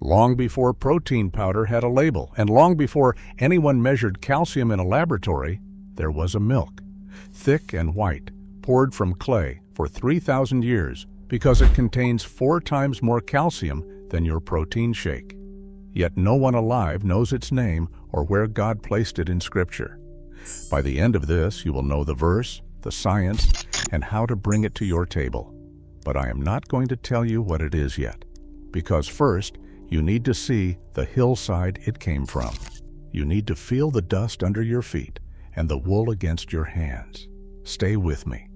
long before protein powder had a label, and long before anyone measured calcium in a laboratory, there was a milk, thick and white, poured from clay for 3,000 years because it contains 4 times more calcium than your protein shake. Yet no one alive knows its name or where God placed it in Scripture. By the end of this, you will know the verse, the science, and how to bring it to your table. But I am not going to tell you what it is yet, because first, you need to see the hillside it came from. You need to feel the dust under your feet and the wool against your hands. Stay with me.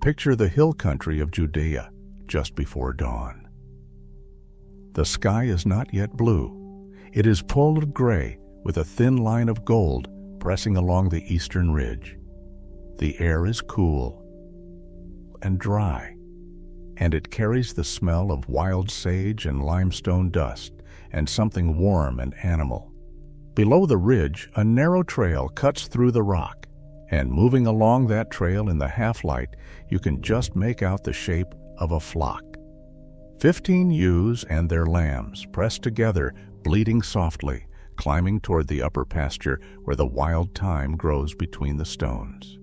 Picture the hill country of Judea just before dawn. The sky is not yet blue. It is pulled gray with a thin line of gold pressing along the eastern ridge. The air is cool and dry, and it carries the smell of wild sage and limestone dust and something warm and animal. Below the ridge, a narrow trail cuts through the rock, and moving along that trail in the half-light, you can just make out the shape of a flock. 15 ewes and their lambs pressed together, bleating softly, climbing toward the upper pasture where the wild thyme grows between the stones.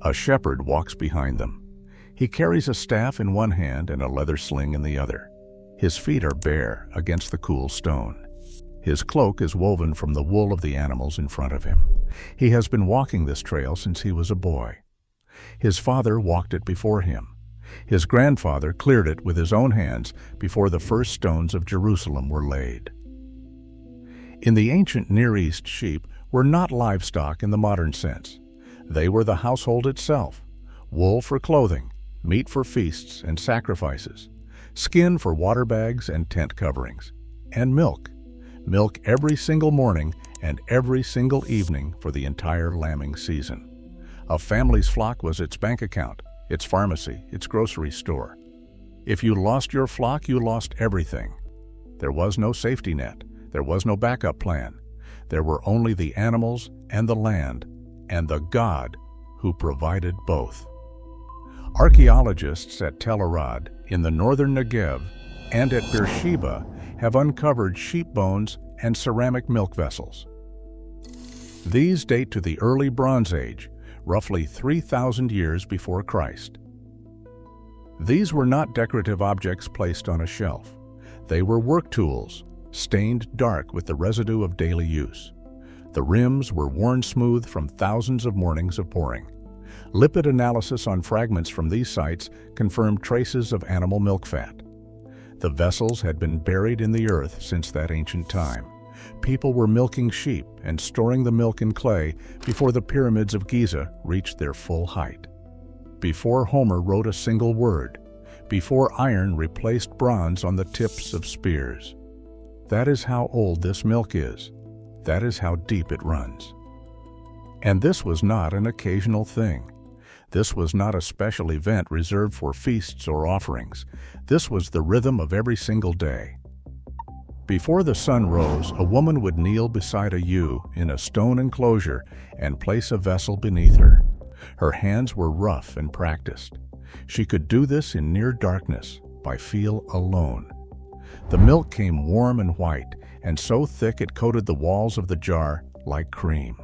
A shepherd walks behind them. He carries a staff in one hand and a leather sling in the other. His feet are bare against the cool stone. His cloak is woven from the wool of the animals in front of him. He has been walking this trail since he was a boy. His father walked it before him. His grandfather cleared it with his own hands before the first stones of Jerusalem were laid. In the ancient Near East, sheep were not livestock in the modern sense. They were the household itself: wool for clothing, meat for feasts and sacrifices, skin for water bags and tent coverings, and milk. Milk every single morning and every single evening for the entire lambing season. A family's flock was its bank account, its pharmacy, its grocery store. If you lost your flock, you lost everything. There was no safety net. There was no backup plan. There were only the animals and the land, and the God who provided both. Archaeologists at Tel Arad, in the northern Negev, and at Beersheba have uncovered sheep bones and ceramic milk vessels. These date to the early Bronze Age, roughly 3,000 years before Christ. These were not decorative objects placed on a shelf. They were work tools, stained dark with the residue of daily use. The rims were worn smooth from thousands of mornings of pouring. Lipid analysis on fragments from these sites confirmed traces of animal milk fat. The vessels had been buried in the earth since that ancient time. People were milking sheep and storing the milk in clay before the pyramids of Giza reached their full height. Before Homer wrote a single word, before iron replaced bronze on the tips of spears. That is how old this milk is. That is how deep it runs. And this was not an occasional thing. This was not a special event reserved for feasts or offerings. This was the rhythm of every single day. Before the sun rose, a woman would kneel beside a ewe in a stone enclosure and place a vessel beneath her. Her hands were rough and practiced. She could do this in near darkness, by feel alone. The milk came warm and white, and so thick it coated the walls of the jar like cream.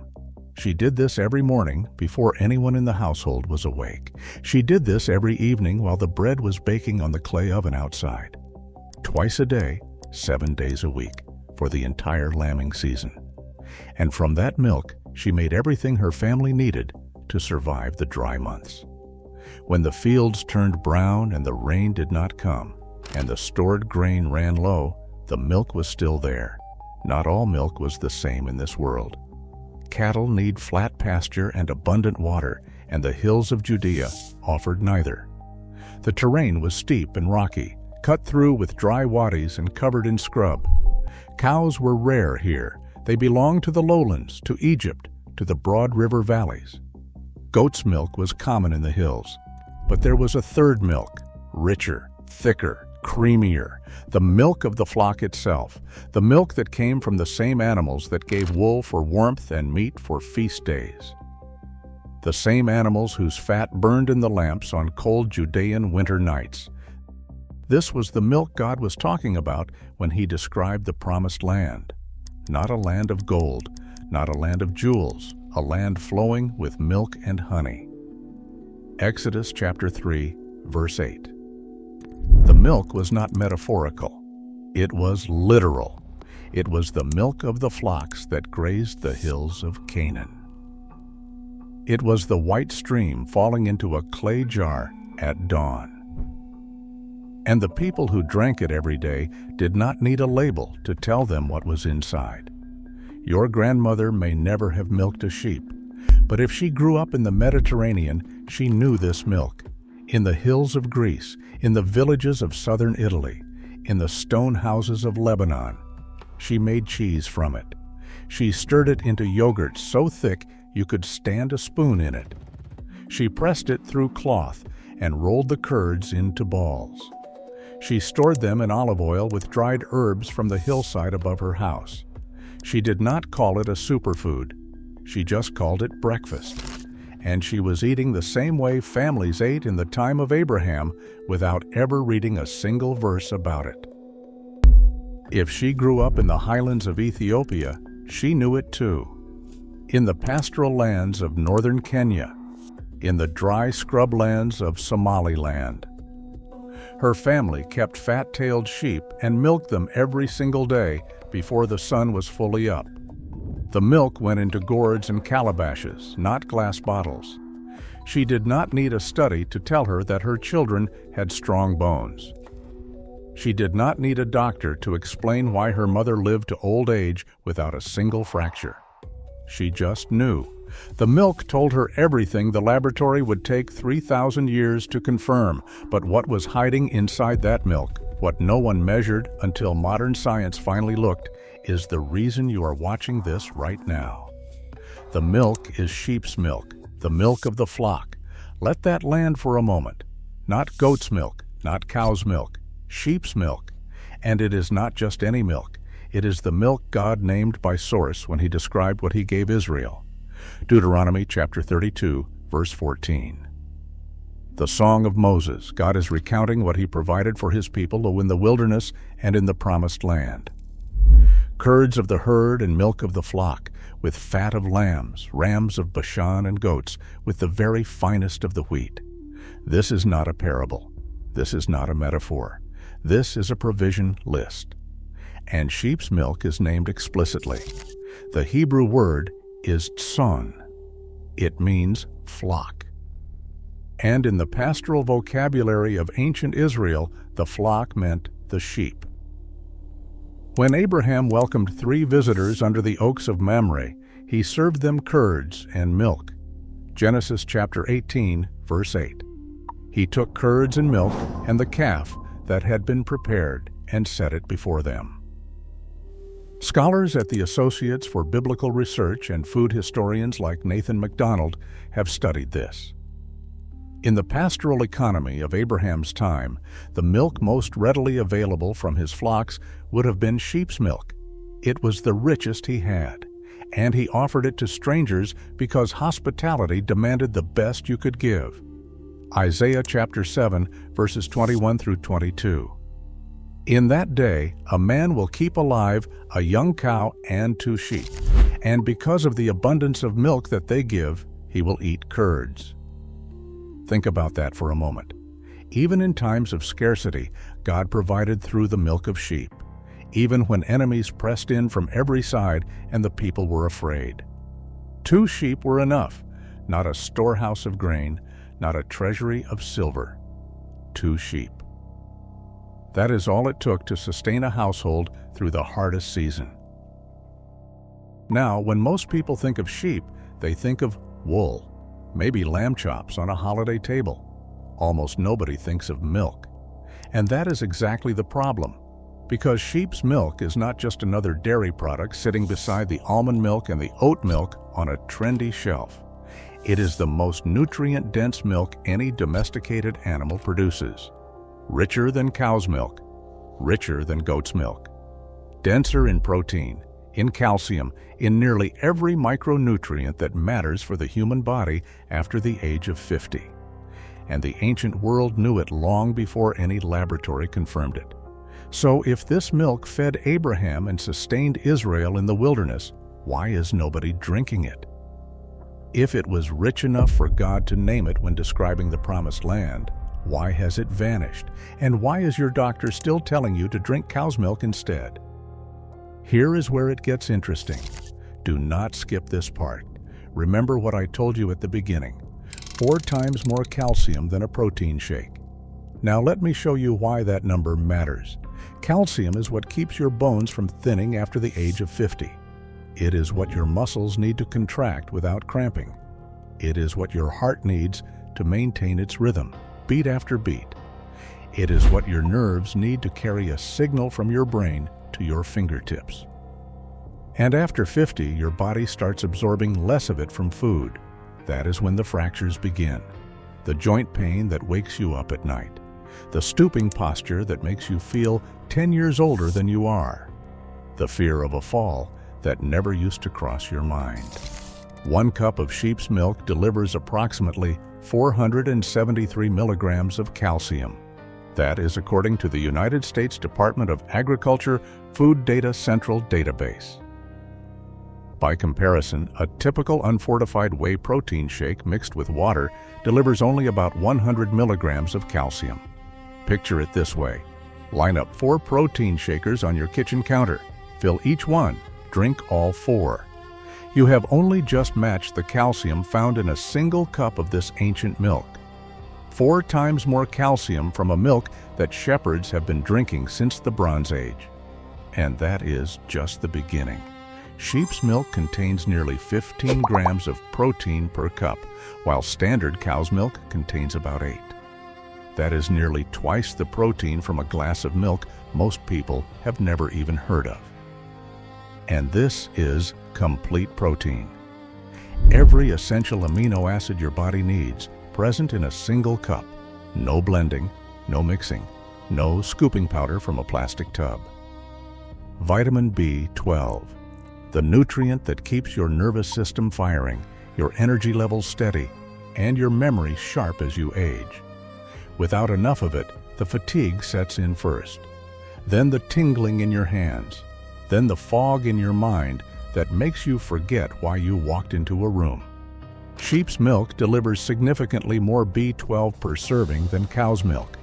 She did this every morning before anyone in the household was awake. She did this every evening while the bread was baking on the clay oven outside. Twice a day, 7 days a week, for the entire lambing season. And from that milk, she made everything her family needed to survive the dry months. When the fields turned brown and the rain did not come, and the stored grain ran low, the milk was still there. Not all milk was the same in this world. Cattle need flat pasture and abundant water, and the hills of Judea offered neither. The terrain was steep and rocky, cut through with dry wadis and covered in scrub. Cows were rare here. They belonged to the lowlands, to Egypt, to the broad river valleys. Goat's milk was common in the hills, but there was a third milk, richer, thicker, creamier, the milk of the flock itself, the milk that came from the same animals that gave wool for warmth and meat for feast days. The same animals whose fat burned in the lamps on cold Judean winter nights. This was the milk God was talking about when he described the promised land. Not a land of gold, not a land of jewels, a land flowing with milk and honey. Exodus chapter 3, verse 8. The milk was not metaphorical. It was literal. It was the milk of the flocks that grazed the hills of Canaan. It was the white stream falling into a clay jar at dawn. And the people who drank it every day did not need a label to tell them what was inside. Your grandmother may never have milked a sheep, but if she grew up in the Mediterranean, she knew this milk. In the hills of Greece, in the villages of southern Italy, in the stone houses of Lebanon, she made cheese from it. She stirred it into yogurt so thick you could stand a spoon in it. She pressed it through cloth and rolled the curds into balls. She stored them in olive oil with dried herbs from the hillside above her house. She did not call it a superfood. She just called it breakfast. And she was eating the same way families ate in the time of Abraham without ever reading a single verse about it. If she grew up in the highlands of Ethiopia, she knew it too. In the pastoral lands of northern Kenya, in the dry scrublands of Somaliland. Her family kept fat-tailed sheep and milked them every single day before the sun was fully up. The milk went into gourds and calabashes, not glass bottles. She did not need a study to tell her that her children had strong bones. She did not need a doctor to explain why her mother lived to old age without a single fracture. She just knew. The milk told her everything the laboratory would take 3,000 years to confirm, but what was hiding inside that milk, what no one measured until modern science finally looked, is the reason you are watching this right now. The milk is sheep's milk, the milk of the flock. Let that land for a moment. Not goat's milk, not cow's milk, sheep's milk. And it is not just any milk. It is the milk God named by source when he described what he gave Israel. Deuteronomy chapter 32, verse 14. The Song of Moses, God is recounting what he provided for his people in the wilderness and in the promised land. Curds of the herd and milk of the flock, with fat of lambs, rams of Bashan and goats, with the very finest of the wheat. This is not a parable. This is not a metaphor. This is a provision list. And sheep's milk is named explicitly. The Hebrew word is tson. It means flock. And in the pastoral vocabulary of ancient Israel, the flock meant the sheep. When Abraham welcomed 3 visitors under the oaks of Mamre, he served them curds and milk. Genesis chapter 18, verse 8. He took curds and milk and the calf that had been prepared and set it before them. Scholars at the Associates for Biblical Research and food historians like Nathan MacDonald have studied this. In the pastoral economy of Abraham's time, the milk most readily available from his flocks would have been sheep's milk. It was the richest he had, and he offered it to strangers because hospitality demanded the best you could give. Isaiah chapter 7, verses 21 through 22. In that day, a man will keep alive a young cow and 2 sheep, and because of the abundance of milk that they give, he will eat curds. Think about that for a moment. Even in times of scarcity, God provided through the milk of sheep, even when enemies pressed in from every side and the people were afraid. 2 sheep were enough, not a storehouse of grain, not a treasury of silver. 2 sheep. That is all it took to sustain a household through the hardest season. Now, when most people think of sheep, they think of wool, maybe lamb chops on a holiday table. Almost nobody thinks of milk. And that is exactly the problem, because sheep's milk is not just another dairy product sitting beside the almond milk and the oat milk on a trendy shelf. It is the most nutrient-dense milk any domesticated animal produces. Richer than cow's milk, richer than goat's milk, denser in protein, in calcium, in nearly every micronutrient that matters for the human body after the age of 50. and the ancient world knew it long before any laboratory confirmed it. So if this milk fed Abraham and sustained Israel in the wilderness, why is nobody drinking it? If it was rich enough for God to name it when describing the promised land, why has it vanished? And why is your doctor still telling you to drink cow's milk instead? Here is where it gets interesting. Do not skip this part. Remember what I told you at the beginning. 4 times more calcium than a protein shake. Now let me show you why that number matters. Calcium is what keeps your bones from thinning after the age of 50. It is what your muscles need to contract without cramping. It is what your heart needs to maintain its rhythm, beat after beat. It is what your nerves need to carry a signal from your brain to your fingertips. And after 50, your body starts absorbing less of it from food. That is when the fractures begin. The joint pain that wakes you up at night. The stooping posture that makes you feel 10 years older than you are. The fear of a fall that never used to cross your mind. 1 cup of sheep's milk delivers approximately 473 milligrams of calcium. That is according to the United States Department of Agriculture Food Data Central Database. By comparison, a typical unfortified whey protein shake mixed with water delivers only about 100 milligrams of calcium. Picture it this way. Line up 4 protein shakers on your kitchen counter. Fill each one. Drink all 4. You have only just matched the calcium found in a single cup of this ancient milk. 4 times more calcium from a milk that shepherds have been drinking since the Bronze Age. And that is just the beginning. Sheep's milk contains nearly 15 grams of protein per cup, while standard cow's milk contains about 8. That is nearly twice the protein from a glass of milk most people have never even heard of. And this is complete protein. Every essential amino acid your body needs, present in a single cup. No blending, no mixing, no scooping powder from a plastic tub. Vitamin B12, the nutrient that keeps your nervous system firing, your energy levels steady, and your memory sharp as you age. Without enough of it, the fatigue sets in first. Then the tingling in your hands. Then the fog in your mind that makes you forget why you walked into a room. Sheep's milk delivers significantly more B12 per serving than cow's milk.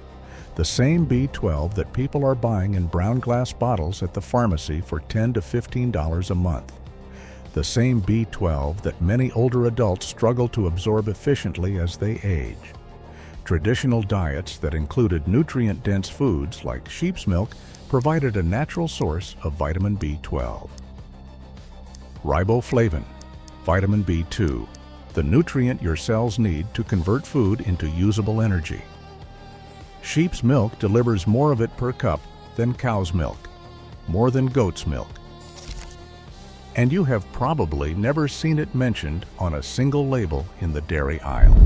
The same B12 that people are buying in brown glass bottles at the pharmacy for $10 to $15 a month. The same B12 that many older adults struggle to absorb efficiently as they age. Traditional diets that included nutrient-dense foods like sheep's milk provided a natural source of vitamin B12. Riboflavin, vitamin B2, the nutrient your cells need to convert food into usable energy. Sheep's milk delivers more of it per cup than cow's milk, more than goat's milk. And you have probably never seen it mentioned on a single label in the dairy aisle,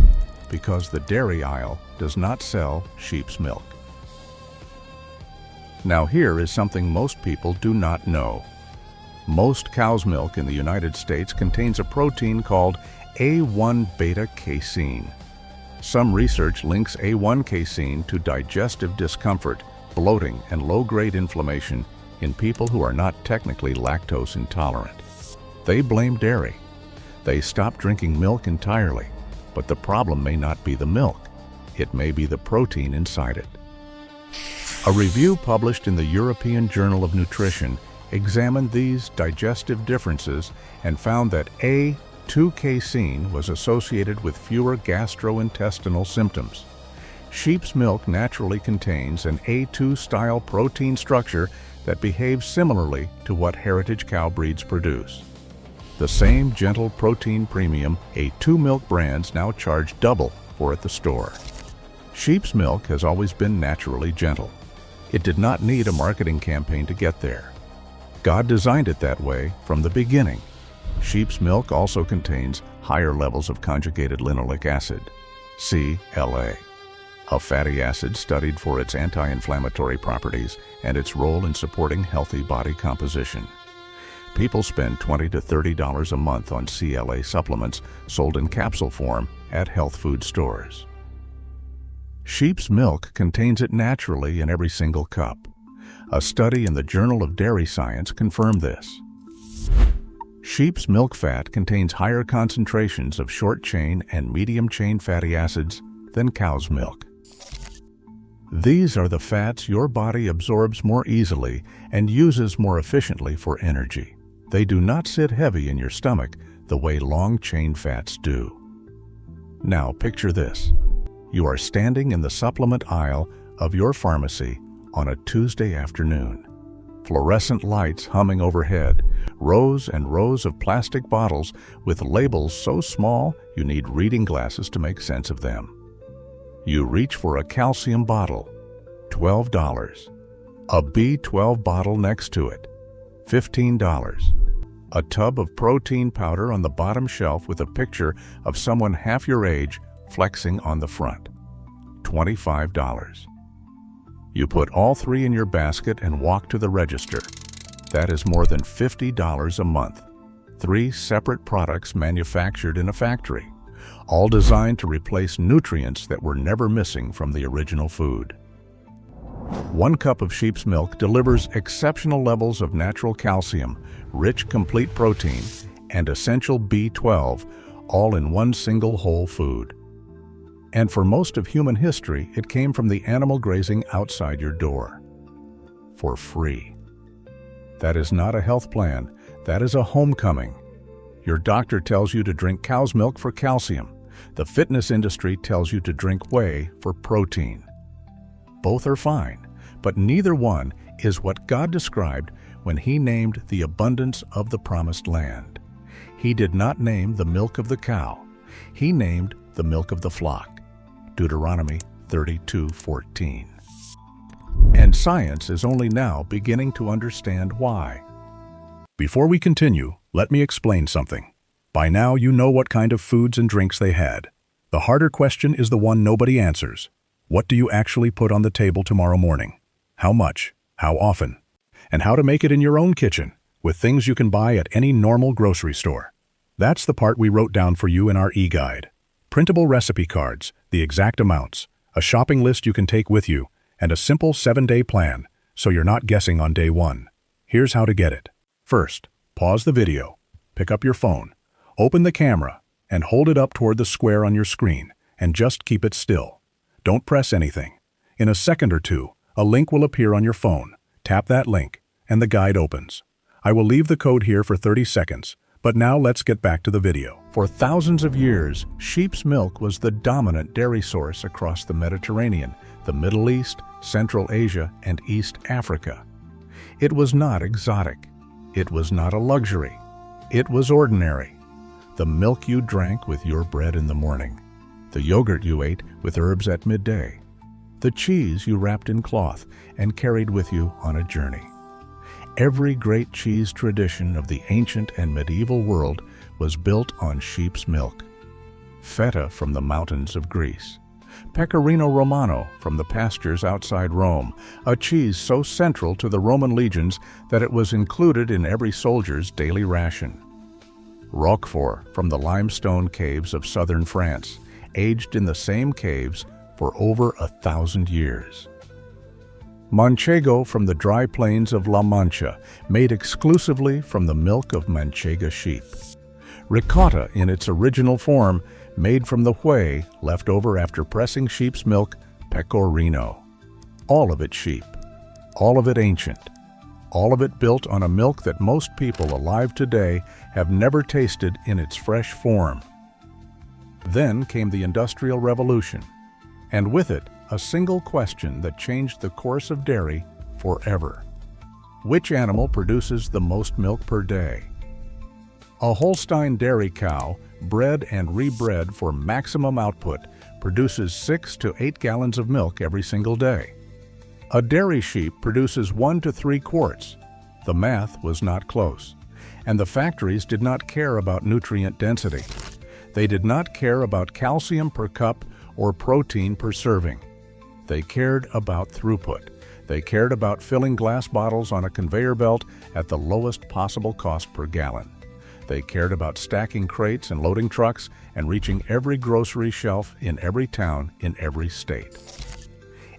because the dairy aisle does not sell sheep's milk. Now here is something most people do not know. Most cow's milk in the United States contains a protein called A1 beta-casein. Some research links A1 casein to digestive discomfort, bloating, and low-grade inflammation in people who are not technically lactose intolerant. They blame dairy. They stop drinking milk entirely, but the problem may not be the milk. It may be the protein inside it. A review published in the European Journal of Nutrition examined these digestive differences and found that A2 casein was associated with fewer gastrointestinal symptoms. Sheep's milk naturally contains an A2-style protein structure that behaves similarly to what heritage cow breeds produce. The same gentle protein premium A2 milk brands now charge double for at the store. Sheep's milk has always been naturally gentle. It did not need a marketing campaign to get there. God designed it that way from the beginning. Sheep's milk also contains higher levels of conjugated linoleic acid, CLA, a fatty acid studied for its anti-inflammatory properties and its role in supporting healthy body composition. People spend $20 to $30 a month on CLA supplements sold in capsule form at health food stores. Sheep's milk contains it naturally in every single cup. A study in the Journal of Dairy Science confirmed this. Sheep's milk fat contains higher concentrations of short-chain and medium-chain fatty acids than cow's milk. These are the fats your body absorbs more easily and uses more efficiently for energy. They do not sit heavy in your stomach the way long-chain fats do. Now picture this. You are standing in the supplement aisle of your pharmacy on a Tuesday afternoon. Fluorescent lights humming overhead, rows and rows of plastic bottles with labels so small you need reading glasses to make sense of them. You reach for a calcium bottle, $12. A B12 bottle next to it, $15. A tub of protein powder on the bottom shelf with a picture of someone half your age flexing on the front, $25. You put all three in your basket and walk to the register. That is more than $50 a month. 3 separate products manufactured in a factory, all designed to replace nutrients that were never missing from the original food. 1 cup of sheep's milk delivers exceptional levels of natural calcium, rich complete protein, and essential B12, all in one single whole food. And for most of human history, it came from the animal grazing outside your door. For free. That is not a health plan, that is a homecoming. Your doctor tells you to drink cow's milk for calcium. The fitness industry tells you to drink whey for protein. Both are fine, but neither one is what God described when He named the abundance of the promised land. He did not name the milk of the cow. He named the milk of the flock. Deuteronomy 32:14. And science is only now beginning to understand why. Before we continue, let me explain something. By now you know what kind of foods and drinks they had. The harder question is the one nobody answers. What do you actually put on the table tomorrow morning? How much? How often? And how to make it in your own kitchen, with things you can buy at any normal grocery store. That's the part we wrote down for you in our e-guide. Printable recipe cards, the exact amounts, a shopping list you can take with you, and a simple 7-day plan, so you're not guessing on day 1. Here's how to get it. First, pause the video, pick up your phone, open the camera, and hold it up toward the square on your screen, and just keep it still. Don't press anything. In a second or two, a link will appear on your phone. Tap that link, and the guide opens. I will leave the code here for 30 seconds, but now let's get back to the video. For thousands of years, sheep's milk was the dominant dairy source across the Mediterranean, the Middle East, Central Asia, and East Africa. It was not exotic. It was not a luxury. It was ordinary. The milk you drank with your bread in the morning. The yogurt you ate with herbs at midday. The cheese you wrapped in cloth and carried with you on a journey. Every great cheese tradition of the ancient and medieval world was built on sheep's milk. Feta from the mountains of Greece. Pecorino Romano from the pastures outside Rome, a cheese so central to the Roman legions that it was included in every soldier's daily ration. Roquefort from the limestone caves of southern France, aged in the same caves for over 1,000 years. Manchego from the dry plains of La Mancha, made exclusively from the milk of Manchega sheep. Ricotta in its original form, made from the whey left over after pressing sheep's milk, pecorino. All of it sheep, all of it ancient, all of it built on a milk that most people alive today have never tasted in its fresh form. Then came the Industrial Revolution, and with it, a single question that changed the course of dairy forever. Which animal produces the most milk per day? A Holstein dairy cow, bred and rebred for maximum output, produces 6 to 8 gallons of milk every single day. A dairy sheep produces 1 to 3 quarts. The math was not close, and the factories did not care about nutrient density. They did not care about calcium per cup or protein per serving. They cared about throughput. They cared about filling glass bottles on a conveyor belt at the lowest possible cost per gallon. They cared about stacking crates and loading trucks and reaching every grocery shelf in every town in every state.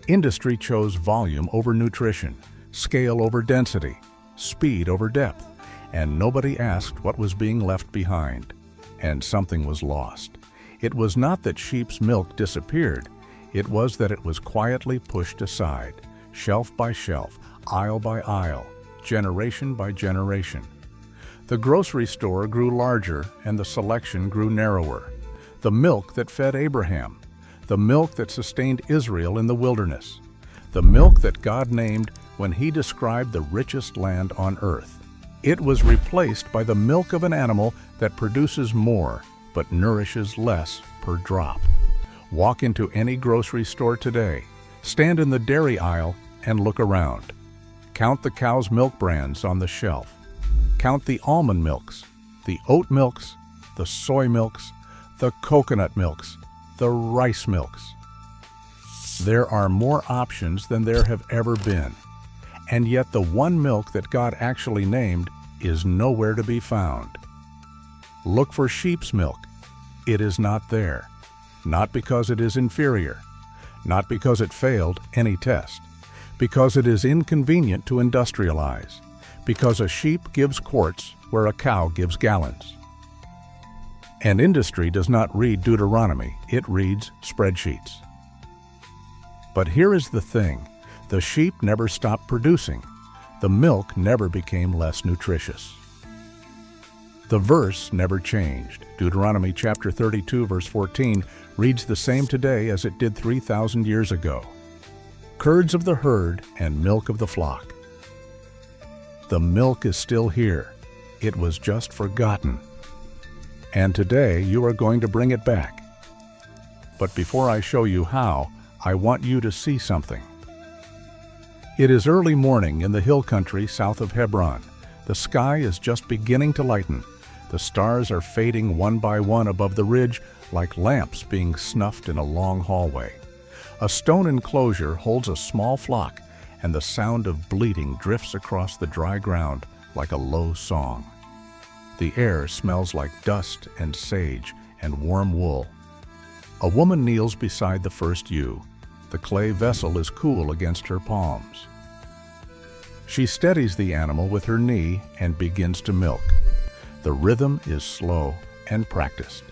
Industry chose volume over nutrition, scale over density, speed over depth, and nobody asked what was being left behind. And something was lost. It was not that sheep's milk disappeared. It was that it was quietly pushed aside, shelf by shelf, aisle by aisle, generation by generation. The grocery store grew larger and the selection grew narrower. The milk that fed Abraham, the milk that sustained Israel in the wilderness, the milk that God named when He described the richest land on earth. It was replaced by the milk of an animal that produces more but nourishes less per drop. Walk into any grocery store today, stand in the dairy aisle and look around. Count the cow's milk brands on the shelf. Count the almond milks, the oat milks, the soy milks, the coconut milks, the rice milks. There are more options than there have ever been. And yet the one milk that God actually named is nowhere to be found. Look for sheep's milk. It is not there. Not because it is inferior, not because it failed any test, because it is inconvenient to industrialize, because a sheep gives quarts where a cow gives gallons. And industry does not read Deuteronomy, it reads spreadsheets. But here is the thing. The sheep never stopped producing. The milk never became less nutritious. The verse never changed. Deuteronomy chapter 32, verse 14 reads the same today as it did 3,000 years ago. Curds of the herd and milk of the flock. The milk is still here. It was just forgotten. And today you are going to bring it back. But before I show you how, I want you to see something. It is early morning in the hill country south of Hebron. The sky is just beginning to lighten. The stars are fading one by one above the ridge like lamps being snuffed in a long hallway. A stone enclosure holds a small flock, and the sound of bleating drifts across the dry ground like a low song. The air smells like dust and sage and warm wool. A woman kneels beside the first ewe. The clay vessel is cool against her palms. She steadies the animal with her knee and begins to milk. The rhythm is slow and practiced.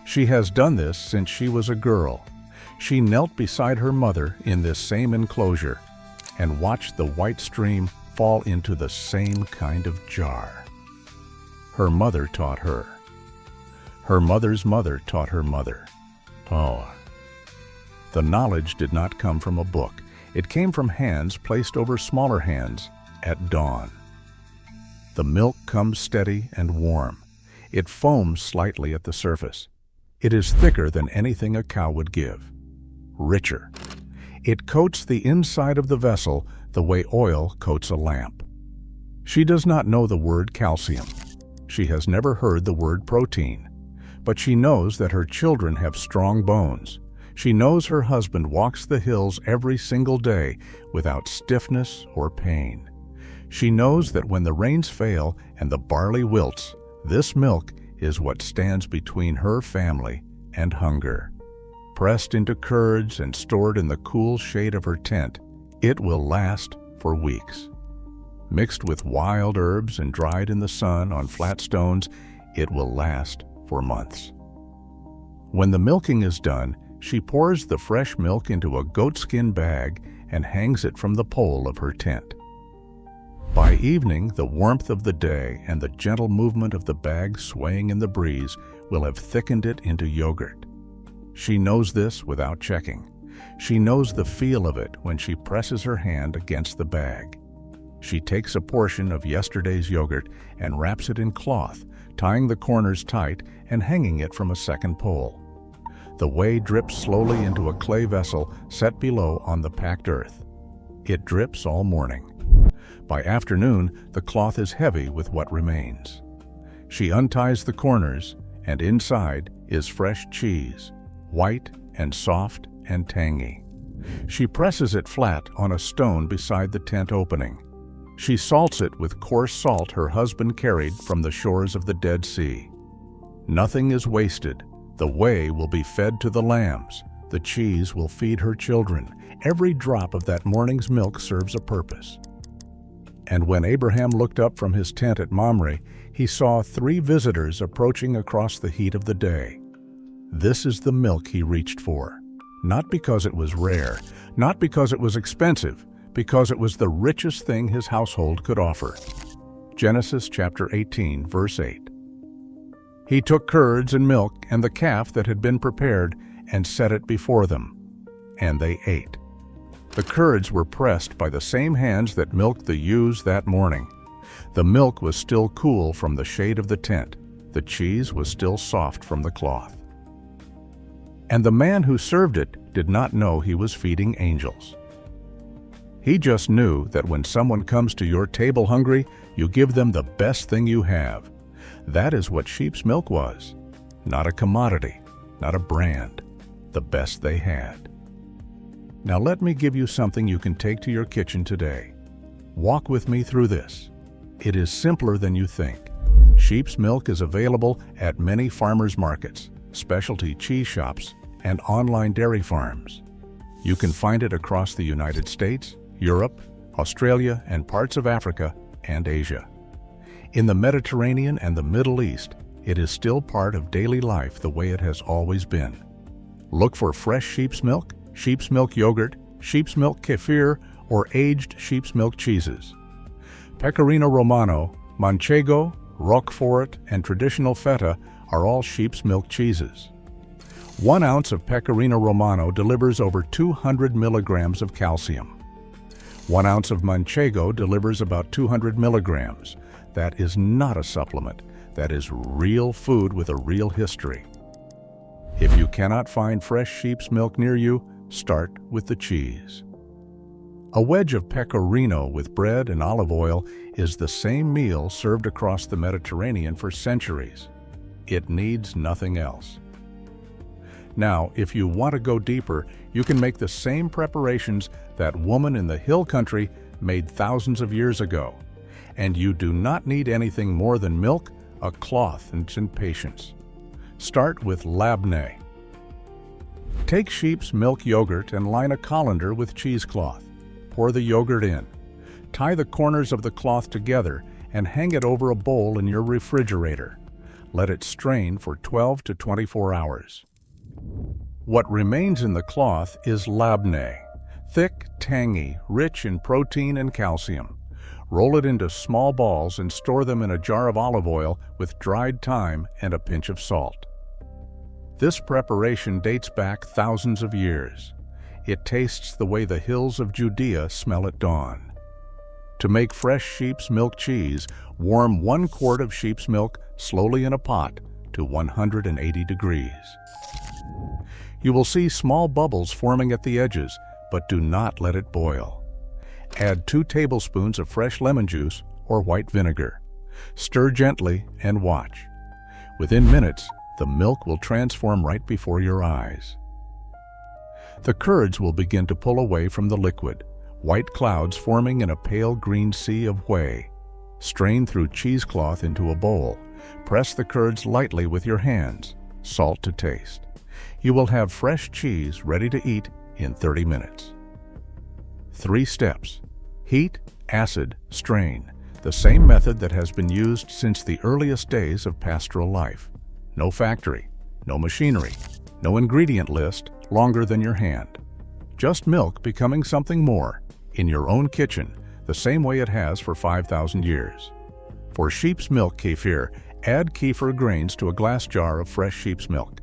She has done this since she was a girl. She knelt beside her mother in this same enclosure and watched the white stream fall into the same kind of jar. Her mother taught her. Her mother's mother taught her mother. Oh. The knowledge did not come from a book. It came from hands placed over smaller hands at dawn. The milk comes steady and warm. It foams slightly at the surface. It is thicker than anything a cow would give. Richer. It coats the inside of the vessel the way oil coats a lamp. She does not know the word calcium. She has never heard the word protein. But she knows that her children have strong bones. She knows her husband walks the hills every single day without stiffness or pain. She knows that when the rains fail and the barley wilts, this milk is what stands between her family and hunger. Pressed into curds and stored in the cool shade of her tent, it will last for weeks. Mixed with wild herbs and dried in the sun on flat stones, it will last for months. When the milking is done, she pours the fresh milk into a goatskin bag and hangs it from the pole of her tent. By evening, the warmth of the day and the gentle movement of the bag swaying in the breeze will have thickened it into yogurt. She knows this without checking. She knows the feel of it when she presses her hand against the bag. She takes a portion of yesterday's yogurt and wraps it in cloth, tying the corners tight and hanging it from a second pole. The whey drips slowly into a clay vessel set below on the packed earth. It drips all morning. By afternoon, the cloth is heavy with what remains. She unties the corners, and inside is fresh cheese, white and soft and tangy. She presses it flat on a stone beside the tent opening. She salts it with coarse salt her husband carried from the shores of the Dead Sea. Nothing is wasted. The whey will be fed to the lambs. The cheese will feed her children. Every drop of that morning's milk serves a purpose. And when Abraham looked up from his tent at Mamre, he saw 3 visitors approaching across the heat of the day. This is the milk he reached for. Not because it was rare, not because it was expensive, because it was the richest thing his household could offer. Genesis chapter 18, verse 8. He took curds and milk and the calf that had been prepared and set it before them, and they ate. The curds were pressed by the same hands that milked the ewes that morning. The milk was still cool from the shade of the tent. The cheese was still soft from the cloth. And the man who served it did not know he was feeding angels. He just knew that when someone comes to your table hungry, you give them the best thing you have. That is what sheep's milk was. Not a commodity, not a brand, the best they had. Now let me give you something you can take to your kitchen today. Walk with me through this. It is simpler than you think. Sheep's milk is available at many farmers markets, specialty cheese shops, and online dairy farms. You can find it across the United States, Europe, Australia, and parts of Africa and Asia. In the Mediterranean and the Middle East, it is still part of daily life the way it has always been. Look for fresh sheep's milk yogurt, sheep's milk kefir, or aged sheep's milk cheeses. Pecorino Romano, Manchego, Roquefort, and traditional feta are all sheep's milk cheeses. 1 ounce of Pecorino Romano delivers over 200 milligrams of calcium. 1 ounce of Manchego delivers about 200 milligrams. That is not a supplement. That is real food with a real history. If you cannot find fresh sheep's milk near you, start with the cheese. A wedge of pecorino with bread and olive oil is the same meal served across the Mediterranean for centuries. It needs nothing else. Now, if you want to go deeper, you can make the same preparations that woman in the hill country made thousands of years ago. And you do not need anything more than milk, a cloth, and some patience. Start with labneh. Take sheep's milk yogurt and line a colander with cheesecloth. Pour the yogurt in. Tie the corners of the cloth together and hang it over a bowl in your refrigerator. Let it strain for 12 to 24 hours. What remains in the cloth is labneh, thick, tangy, rich in protein and calcium. Roll it into small balls and store them in a jar of olive oil with dried thyme and a pinch of salt. This preparation dates back thousands of years. It tastes the way the hills of Judea smell at dawn. To make fresh sheep's milk cheese, warm 1 quart of sheep's milk slowly in a pot to 180 degrees. You will see small bubbles forming at the edges, but do not let it boil. Add 2 tablespoons of fresh lemon juice or white vinegar. Stir gently and watch. Within minutes, the milk will transform right before your eyes. The curds will begin to pull away from the liquid, white clouds forming in a pale green sea of whey. Strain through cheesecloth into a bowl. Press the curds lightly with your hands. Salt to taste. You will have fresh cheese ready to eat in 30 minutes. 3 steps. Heat, acid, strain. The same method that has been used since the earliest days of pastoral life. No factory, no machinery, no ingredient list longer than your hand. Just milk becoming something more in your own kitchen, the same way it has for 5,000 years. For sheep's milk kefir, add kefir grains to a glass jar of fresh sheep's milk.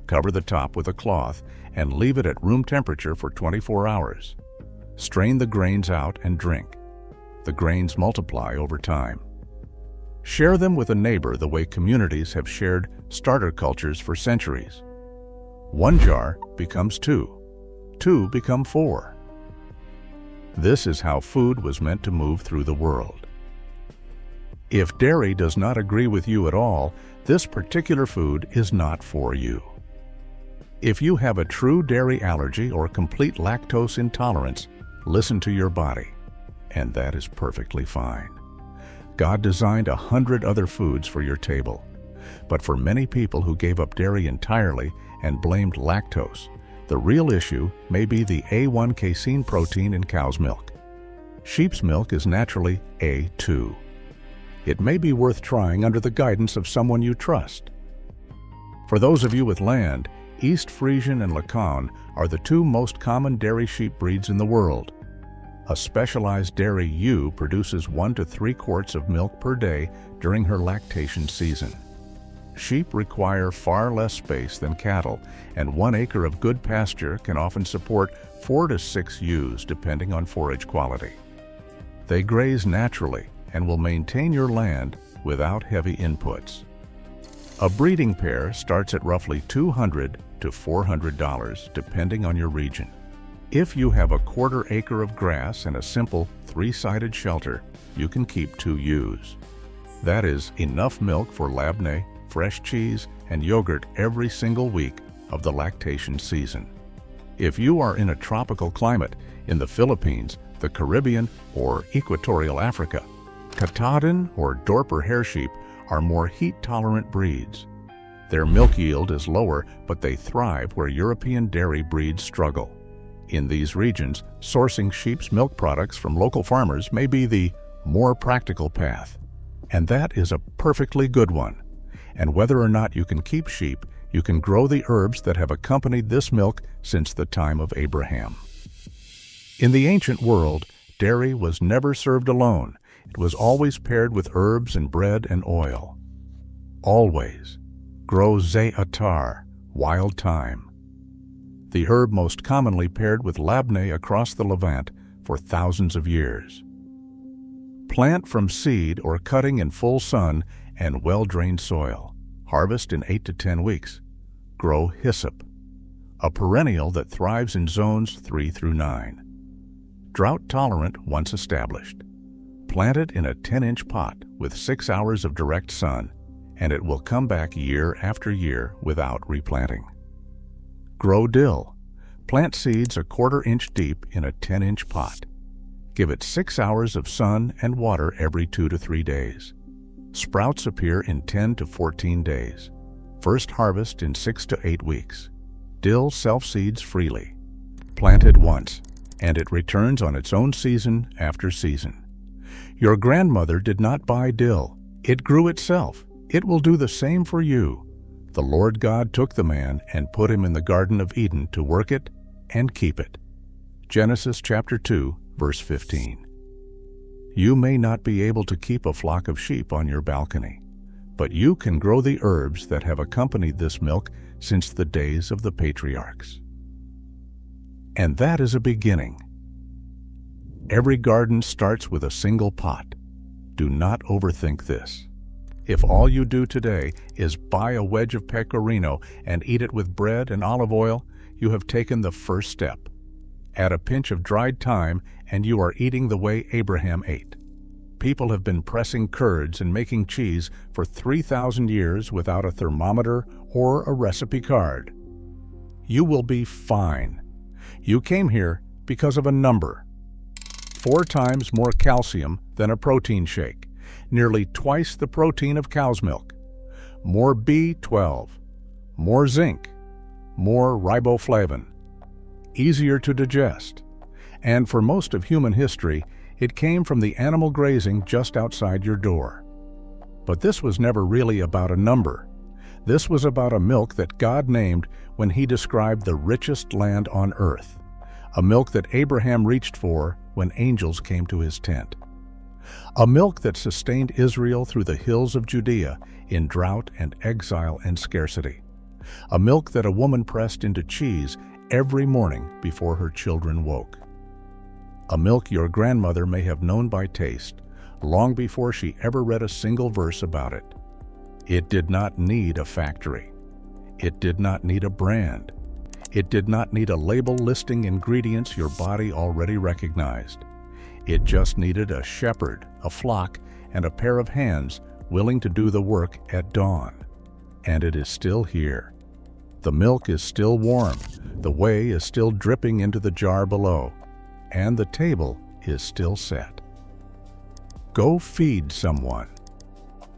Cover the top with a cloth and leave it at room temperature for 24 hours. Strain the grains out and drink. The grains multiply over time. Share them with a neighbor the way communities have shared starter cultures for centuries. 1 jar becomes 2. 2 become 4. This is how food was meant to move through the world. If dairy does not agree with you at all, this particular food is not for you. If you have a true dairy allergy or complete lactose intolerance, listen to your body. and that is perfectly fine. God designed 100 other foods for your table. But for many people who gave up dairy entirely and blamed lactose, the real issue may be the A1 casein protein in cow's milk. Sheep's milk is naturally A2. It may be worth trying under the guidance of someone you trust. For those of you with land, East Frisian and Lacan are the two most common dairy sheep breeds in the world. A specialized dairy ewe produces 1 to 3 quarts of milk per day during her lactation season. Sheep require far less space than cattle, and 1 acre of good pasture can often support 4 to 6 ewes depending on forage quality. They graze naturally and will maintain your land without heavy inputs. A breeding pair starts at roughly $200 to $400 depending on your region. If you have a 1/4 acre of grass and a simple 3-sided shelter, you can keep 2 ewes. That is enough milk for labneh, fresh cheese, and yogurt every single week of the lactation season. If you are in a tropical climate in the Philippines, the Caribbean, or equatorial Africa, Katahdin or Dorper hair sheep are more heat-tolerant breeds. Their milk yield is lower, but they thrive where European dairy breeds struggle. In these regions, sourcing sheep's milk products from local farmers may be the more practical path. And that is a perfectly good one. And whether or not you can keep sheep, you can grow the herbs that have accompanied this milk since the time of Abraham. In the ancient world, dairy was never served alone. It was always paired with herbs and bread and oil. Always. Grow za'atar, wild thyme. The herb most commonly paired with labneh across the Levant for thousands of years. Plant from seed or cutting in full sun and well-drained soil. Harvest in 8 to 10 weeks. Grow hyssop, a perennial that thrives in zones 3 through 9. Drought tolerant once established. Plant it in a 10-inch pot with 6 hours of direct sun, and it will come back year after year without replanting. Grow dill. Plant seeds a 1/4 inch deep in a 10-inch pot. Give it 6 hours of sun and water every 2 to 3 days. Sprouts appear in 10 to 14 days. First harvest in 6 to 8 weeks. Dill self-seeds freely. Plant it once, and it returns on its own season after season. Your grandmother did not buy dill. It grew itself. It will do the same for you. The Lord God took the man and put him in the Garden of Eden to work it and keep it. Genesis chapter 2, verse 15. You may not be able to keep a flock of sheep on your balcony, but you can grow the herbs that have accompanied this milk since the days of the patriarchs. And that is a beginning. Every garden starts with a single pot. Do not overthink this. If all you do today is buy a wedge of pecorino and eat it with bread and olive oil, you have taken the first step. Add a pinch of dried thyme and you are eating the way Abraham ate. People have been pressing curds and making cheese for 3,000 years without a thermometer or a recipe card. You will be fine. You came here because of a number. 4 times more calcium than a protein shake, nearly twice the protein of cow's milk, more B12, more zinc, more riboflavin, easier to digest, and for most of human history, it came from the animal grazing just outside your door. But this was never really about a number. This was about a milk that God named when He described the richest land on earth, a milk that Abraham reached for when angels came to his tent. A milk that sustained Israel through the hills of Judea in drought and exile and scarcity. A milk that a woman pressed into cheese every morning before her children woke. A milk your grandmother may have known by taste, long before she ever read a single verse about it. It did not need a factory. It did not need a brand. It did not need a label listing ingredients your body already recognized. It just needed a shepherd, a flock, and a pair of hands willing to do the work at dawn. And it is still here. The milk is still warm, the whey is still dripping into the jar below, and the table is still set. Go feed someone.